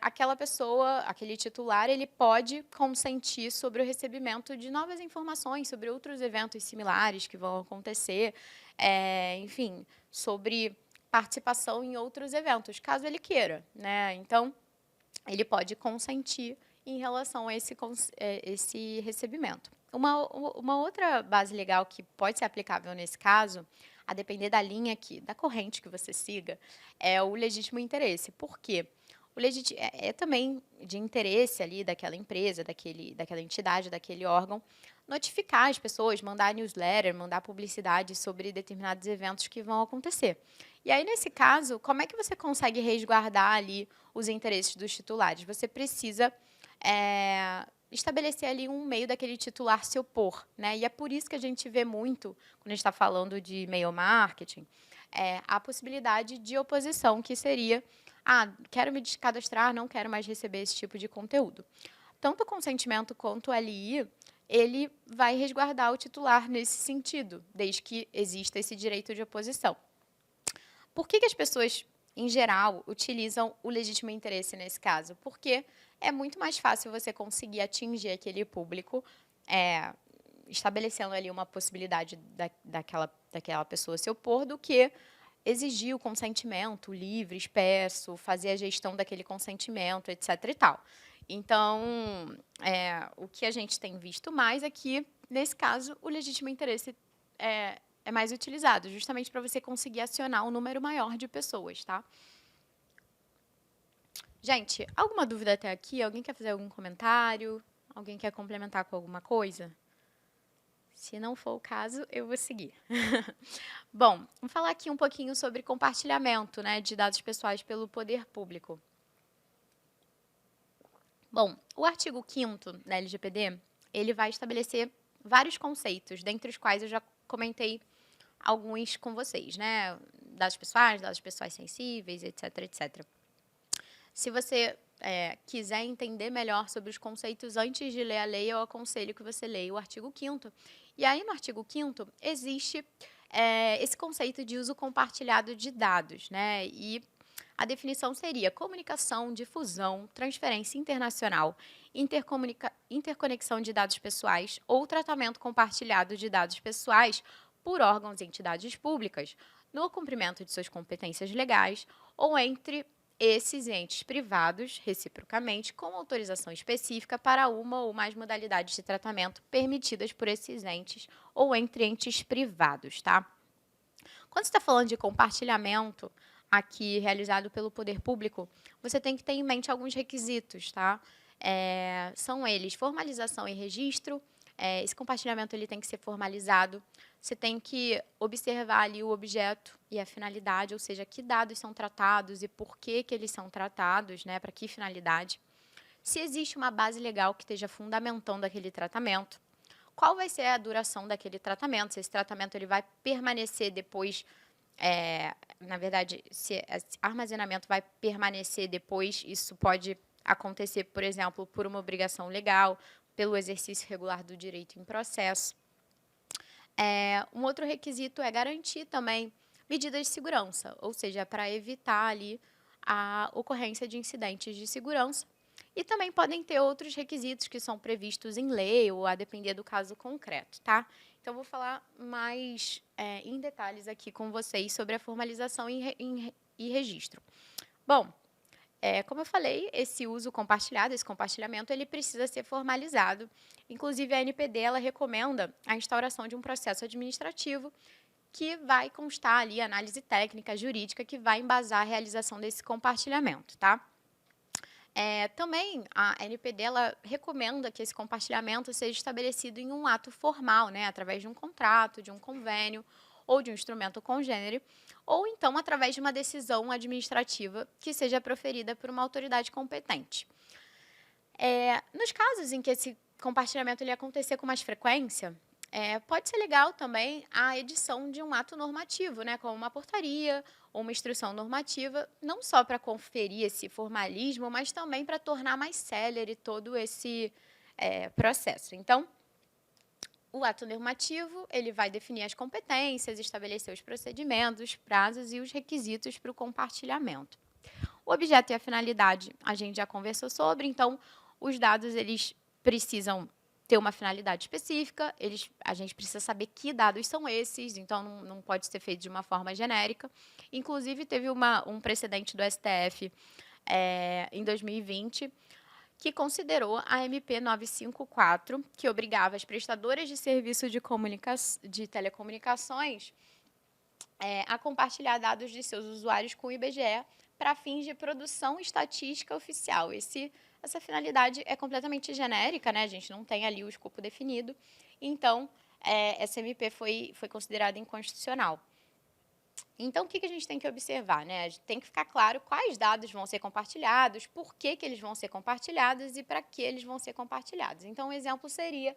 aquela pessoa, aquele titular, ele pode consentir sobre o recebimento de novas informações sobre outros eventos similares que vão acontecer, enfim, sobre participação em outros eventos, caso ele queira, né? Então, ele pode consentir em relação a esse recebimento. Uma outra base legal que pode ser aplicável nesse caso, a depender da linha da corrente que você siga, é o legítimo interesse. Por quê? É também de interesse ali daquela empresa, daquela entidade, daquele órgão, notificar as pessoas, mandar newsletter, mandar publicidade sobre determinados eventos que vão acontecer. E aí, nesse caso, como é que você consegue resguardar ali os interesses dos titulares? Você precisa estabelecer ali um meio daquele titular se opor, né? E é por isso que a gente vê muito, quando a gente está falando de e-mail marketing, a possibilidade de oposição, que seria, quero me descadastrar, não quero mais receber esse tipo de conteúdo. Tanto o consentimento quanto o LI, ele vai resguardar o titular nesse sentido, desde que exista esse direito de oposição. Por que as pessoas, em geral, utilizam o legítimo interesse nesse caso? Porque é muito mais fácil você conseguir atingir aquele público, estabelecendo ali uma possibilidade daquela pessoa se opor, do que exigir o consentimento livre, expresso, fazer a gestão daquele consentimento, etc. e tal. Então, o que a gente tem visto mais é que, nesse caso, o legítimo interesse é mais utilizado, justamente para você conseguir acionar um número maior de pessoas, tá? Gente, alguma dúvida até aqui? Alguém quer fazer algum comentário? Alguém quer complementar com alguma coisa? Se não for o caso, eu vou seguir. Bom, vamos falar aqui um pouquinho sobre compartilhamento, né, de dados pessoais pelo poder público. Bom, o artigo 5º da LGPD, ele vai estabelecer vários conceitos, dentre os quais eu já comentei alguns com vocês, né? Dados pessoais sensíveis, etc, etc. Se você quiser entender melhor sobre os conceitos antes de ler a lei, eu aconselho que você leia o artigo 5º. E aí, no artigo 5º, existe esse conceito de uso compartilhado de dados, né? E a definição seria comunicação, difusão, transferência internacional, interconexão de dados pessoais ou tratamento compartilhado de dados pessoais por órgãos e entidades públicas, no cumprimento de suas competências legais ou entre esses entes privados, reciprocamente, com autorização específica para uma ou mais modalidades de tratamento permitidas por esses entes ou entre entes privados, tá? Quando você está falando de compartilhamento aqui realizado pelo poder público, você tem que ter em mente alguns requisitos, tá? São eles formalização e registro. Esse compartilhamento ele tem que ser formalizado. Você tem que observar ali o objeto e a finalidade, ou seja, que dados são tratados e por que eles são tratados, né? Para que finalidade. Se existe uma base legal que esteja fundamentando aquele tratamento. Qual vai ser a duração daquele tratamento? Se esse tratamento ele vai permanecer depois, na verdade, se esse armazenamento vai permanecer depois, isso pode acontecer, por exemplo, por uma obrigação legal, pelo exercício regular do direito em processo. Um outro requisito é garantir também medidas de segurança, ou seja, para evitar ali a ocorrência de incidentes de segurança. E também podem ter outros requisitos que são previstos em lei ou a depender do caso concreto, tá? Então, vou falar mais em detalhes aqui com vocês sobre a formalização e registro. Bom, como eu falei, esse uso compartilhado, esse compartilhamento, ele precisa ser formalizado. Inclusive, a NPD ela recomenda a instauração de um processo administrativo que vai constar ali análise técnica, jurídica, que vai embasar a realização desse compartilhamento, tá? Também a NPD ela recomenda que esse compartilhamento seja estabelecido em um ato formal, né, através de um contrato, de um convênio ou de um instrumento congênere, ou então através de uma decisão administrativa que seja proferida por uma autoridade competente. Nos casos em que esse compartilhamento ele acontecer com mais frequência, pode ser legal também a edição de um ato normativo, né, como uma portaria ou uma instrução normativa, não só para conferir esse formalismo, mas também para tornar mais célere todo esse processo. Então, o ato normativo ele vai definir as competências, estabelecer os procedimentos, os prazos e os requisitos para o compartilhamento. O objeto e a finalidade a gente já conversou sobre, então os dados eles precisam ter uma finalidade específica, a gente precisa saber que dados são esses, então não pode ser feito de uma forma genérica. Inclusive, teve um precedente do STF em 2020 que considerou a MP 954, que obrigava as prestadoras de serviço de telecomunicações a compartilhar dados de seus usuários com o IBGE para fins de produção estatística oficial. Essa finalidade é completamente genérica, né? A gente não tem ali o escopo definido. Então, essa MP foi considerada inconstitucional. Então, o que a gente tem que observar? Né? A gente tem que ficar claro quais dados vão ser compartilhados, por que eles vão ser compartilhados e para que eles vão ser compartilhados. Então, um exemplo seria: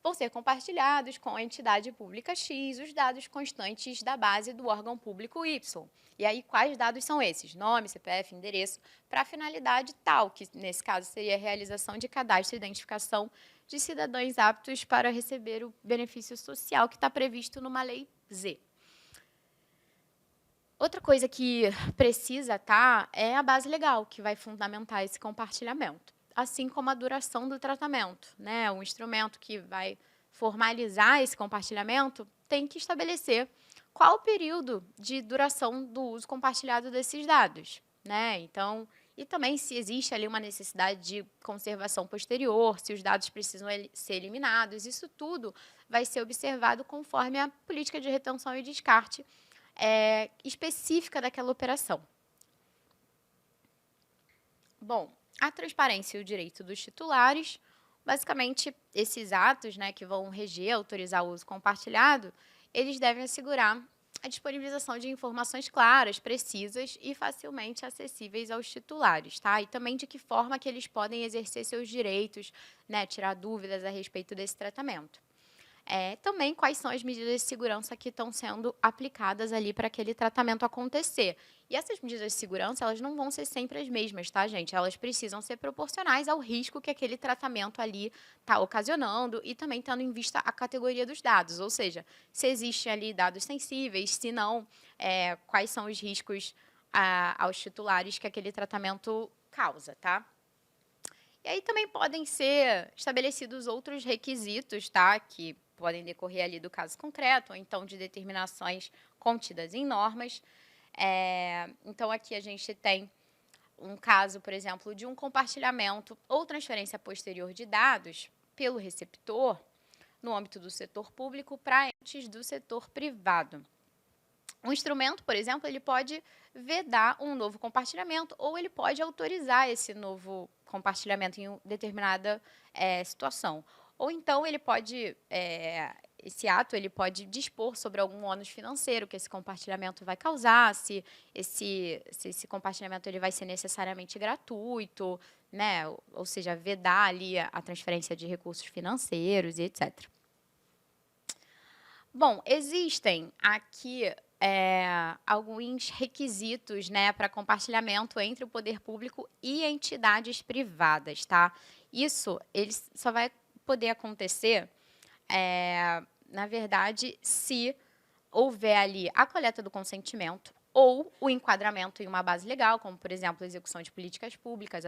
vão ser compartilhados com a entidade pública X os dados constantes da base do órgão público Y. E aí, quais dados são esses? Nome, CPF, endereço, para a finalidade tal, que nesse caso seria a realização de cadastro e identificação de cidadãos aptos para receber o benefício social que está previsto numa lei Z. Outra coisa que precisa estar é a base legal, que vai fundamentar esse compartilhamento, assim como a duração do tratamento, né? O instrumento que vai formalizar esse compartilhamento tem que estabelecer qual o período de duração do uso compartilhado desses dados, né? Então, e também se existe ali uma necessidade de conservação posterior, se os dados precisam ser eliminados, isso tudo vai ser observado conforme a política de retenção e descarte específica daquela operação. Bom, a transparência e o direito dos titulares, basicamente, esses atos, né, que vão reger, autorizar o uso compartilhado, eles devem assegurar a disponibilização de informações claras, precisas e facilmente acessíveis aos titulares, tá? E também de que forma que eles podem exercer seus direitos, né, tirar dúvidas a respeito desse tratamento. Também quais são as medidas de segurança que estão sendo aplicadas ali para aquele tratamento acontecer. E essas medidas de segurança, elas não vão ser sempre as mesmas, tá, gente? Elas precisam ser proporcionais ao risco que aquele tratamento ali está ocasionando e também tendo em vista a categoria dos dados, ou seja, se existem ali dados sensíveis, se não, quais são os riscos aos titulares que aquele tratamento causa, tá? E aí também podem ser estabelecidos outros requisitos, tá, que podem decorrer ali do caso concreto, ou então de determinações contidas em normas. Então, aqui a gente tem um caso, por exemplo, de um compartilhamento ou transferência posterior de dados pelo receptor no âmbito do setor público para entes do setor privado. Um instrumento, por exemplo, ele pode vedar um novo compartilhamento ou ele pode autorizar esse novo compartilhamento em determinada situação. Ou então ele pode, esse ato ele pode dispor sobre algum ônus financeiro que esse compartilhamento vai causar, se esse compartilhamento ele vai ser necessariamente gratuito, né? Ou seja, vedar ali a transferência de recursos financeiros e etc. Bom, existem aqui alguns requisitos, né, para compartilhamento entre o poder público e entidades privadas, tá? Isso ele só vai poder acontecer, na verdade, se houver ali a coleta do consentimento ou o enquadramento em uma base legal, como, por exemplo, a execução de políticas públicas,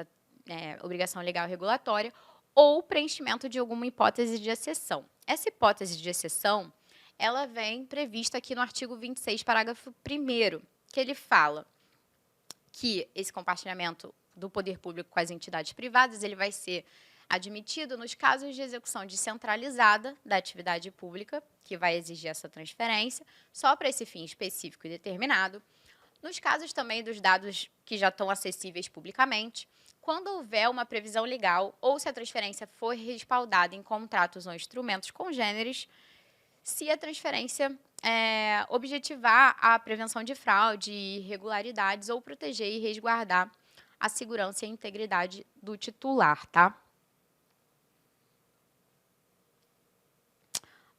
obrigação legal regulatória, ou preenchimento de alguma hipótese de exceção. Essa hipótese de exceção, ela vem prevista aqui no artigo 26, parágrafo 1º, que ele fala que esse compartilhamento do poder público com as entidades privadas ele vai ser admitido nos casos de execução descentralizada da atividade pública, que vai exigir essa transferência, só para esse fim específico e determinado, nos casos também dos dados que já estão acessíveis publicamente, quando houver uma previsão legal ou se a transferência for respaldada em contratos ou instrumentos congêneres, se a transferência objetivar a prevenção de fraude e irregularidades ou proteger e resguardar a segurança e a integridade do titular, tá?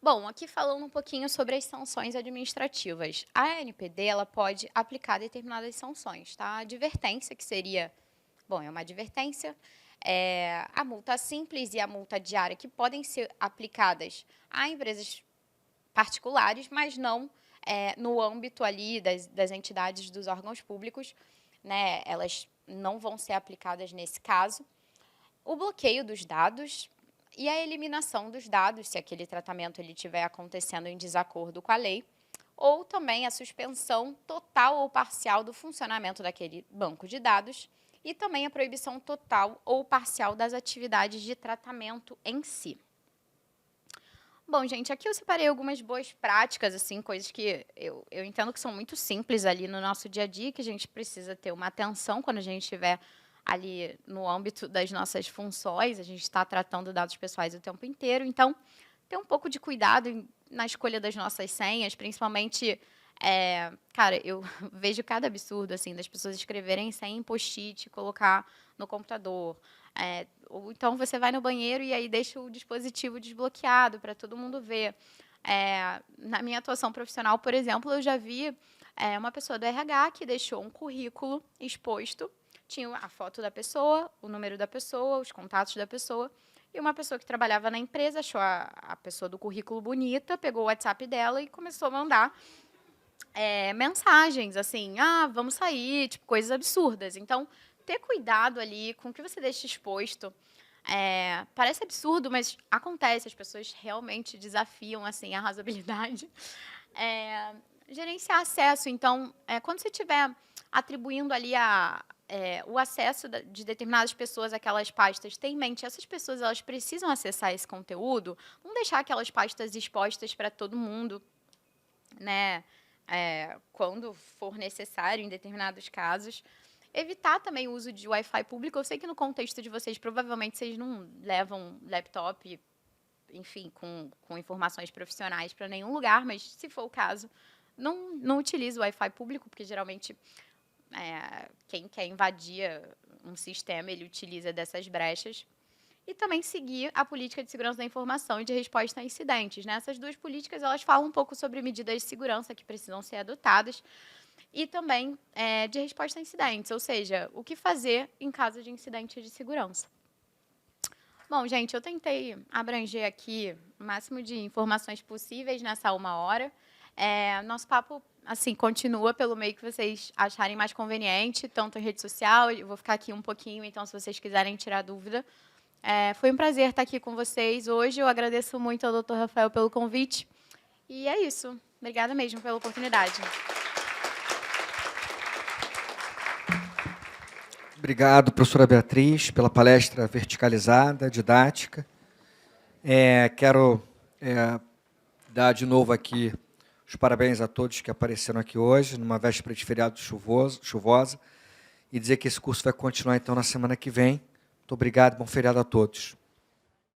Bom, aqui falando um pouquinho sobre as sanções administrativas. A NPD ela pode aplicar determinadas sanções, tá? A advertência, que seria, bom, é uma advertência, a multa simples e a multa diária, que podem ser aplicadas a empresas particulares, mas não no âmbito ali das entidades dos órgãos públicos, né? Elas não vão ser aplicadas nesse caso. O bloqueio dos dados e a eliminação dos dados, se aquele tratamento ele estiver acontecendo em desacordo com a lei, ou também a suspensão total ou parcial do funcionamento daquele banco de dados e também a proibição total ou parcial das atividades de tratamento em si. Bom, gente, aqui eu separei algumas boas práticas, assim, coisas que eu entendo que são muito simples ali no nosso dia a dia, que a gente precisa ter uma atenção quando a gente estiver ali no âmbito das nossas funções, a gente está tratando dados pessoais o tempo inteiro, então, ter um pouco de cuidado na escolha das nossas senhas, principalmente, cara, eu vejo cada absurdo, assim, das pessoas escreverem senha em post-it, colocar no computador, ou então você vai no banheiro e aí deixa o dispositivo desbloqueado para todo mundo ver. Na minha atuação profissional, por exemplo, eu já vi uma pessoa do RH que deixou um currículo exposto, tinha a foto da pessoa, o número da pessoa, os contatos da pessoa, e uma pessoa que trabalhava na empresa achou a pessoa do currículo bonita, pegou o WhatsApp dela e começou a mandar mensagens, assim, vamos sair, tipo, coisas absurdas. Então, ter cuidado ali com o que você deixa exposto. Parece absurdo, mas acontece, as pessoas realmente desafiam, assim, a razoabilidade. Gerenciar acesso, então, quando você estiver atribuindo ali o acesso de determinadas pessoas àquelas pastas, tem em mente, essas pessoas elas precisam acessar esse conteúdo, não deixar aquelas pastas expostas para todo mundo, né? Quando for necessário, em determinados casos. Evitar também o uso de Wi-Fi público. Eu sei que no contexto de vocês, provavelmente, vocês não levam laptop, enfim, com informações profissionais para nenhum lugar, mas, se for o caso, não utilize o Wi-Fi público, porque, geralmente, quem quer invadir um sistema, ele utiliza dessas brechas. E também seguir a política de segurança da informação e de resposta a incidentes, né? Essas duas políticas, elas falam um pouco sobre medidas de segurança que precisam ser adotadas e também de resposta a incidentes, ou seja, o que fazer em caso de incidente de segurança. Bom, gente, eu tentei abranger aqui o máximo de informações possíveis nessa 1 hora. Nosso papo, assim, continua pelo meio que vocês acharem mais conveniente, tanto em rede social, eu vou ficar aqui um pouquinho, então, se vocês quiserem tirar dúvida. Foi um prazer estar aqui com vocês hoje. Eu agradeço muito ao Dr. Rafael pelo convite. E é isso. Obrigada mesmo pela oportunidade. Obrigado, professora Beatriz, pela palestra verticalizada, didática. Quero dar de novo aqui os parabéns a todos que apareceram aqui hoje, numa véspera de feriado chuvosa, e dizer que esse curso vai continuar, então, na semana que vem. Muito obrigado, bom feriado a todos.